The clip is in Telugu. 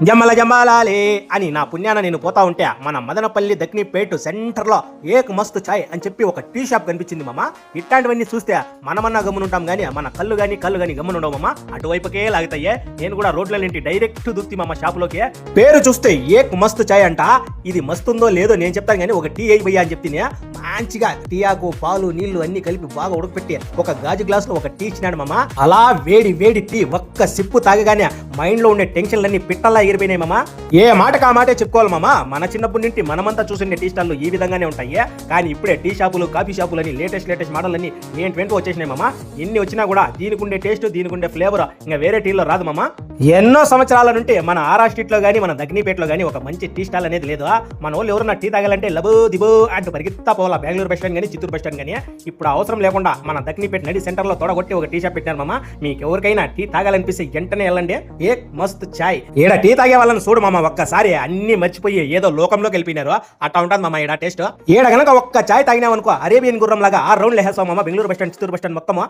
జమ్మల జంబాలాలే అని నా పుణ్యాన నేను పోతా ఉంటే మన మదనపల్లి దక్నిపేట సెంటర్లో ఏక్ మస్తు ఛాయ్ అని చెప్పి ఒక టీ షాప్ కనిపించింది మామ. ఇట్లాంటివన్నీ చూస్తే మనమన్నా గమ్మునుంటాం కానీ మన కళ్ళు కానీ గమ్మునుండవు మామ. అటువైపుకే లాగుతాయే. నేను కూడా రోడ్లనింటి డైరెక్ట్ దుక్తి మామ షాపులోకి. పేరు చూస్తే ఏక్ మస్తు ఛాయ్ అంట. ఇది మస్తుందో లేదో నేను చెప్తాను కానీ ఒక టీ అయిపోయా అని చెప్తే మంచిగా టీయాకు పాలు నీళ్లు అన్ని కలిపి బాగా ఉడకపెట్టి ఒక గాజు గ్లాస్ లో ఒక టీ ఇచ్చినాడు మామ. అలా వేడి వేడి టీ ఒక్క సిప్పు తాగగానే మైండ్ లో ఉండే టెన్షన్లన్నీ పిట్టల్లా ఎగిరిపోయినాయి మామ. ఏ మాటకు ఆ మాటే చెప్పుకోవాలి మామ. మన చిన్నప్పటి నుండి మనమంతా చూసిన టీ స్టాల్లు ఈ విధంగానే ఉంటాయి. కానీ ఇప్పుడే టీ షాపులు కాఫీ షాపులు అని లేటెస్ట్ మోడల్ అన్ని ఏంటి వచ్చేసినాయి మామ. ఎన్ని వచ్చినా కూడా దీనికి ఉండే టేస్ట్ దీనికి ఉండే ఫ్లేవర్ ఇంకా వేరే టీలో రాదు మామ. ఎన్నో సంవత్సరాల నుండి మన ఆరా స్ట్రీట్ లో గానీ మన దగ్నిపేటలో గానీ ఒక మంచి టీ స్టాల్ అనేది లేదు. మన వాళ్ళు ఎవరన్నా టీ తాగాలంటే లబో దిబో అంటూ పరిగెత్తా పోవాలా. బెంగళూరు బస్ స్టాండ్ కానీ చిత్తూరు బస్ స్టాండ్ కానీ. ఇప్పుడు అవసరం లేకుండా మన దగ్నిపేట నడి సెంటర్ లో తొడగొట్టి ఒక టీ షాప్ పెట్టారు మామ. మీకు ఎవరికైనా టీ తాగాలనిపిస్తే వెంటనే వెళ్ళండి. ఏక్ మస్త్ ఛాయ్. ఈడ టీ తాగే వాళ్ళని చూడు మామ, ఒక్కసారి అన్ని మర్చిపోయి ఏదో లోకంలోకి వెళ్ళిపోయినారు. అట్లా ఉంటుంది మామ ఈడ టేస్ట్. ఈడ గనక ఒక్క ఛాయ్ తాగినామనుకో అరేబియన్ గుర్రం లాగా 6 రౌండ్లు వేస్తాం మామ. Bengaluru bus stand Chittoor bus stand మొత్తము.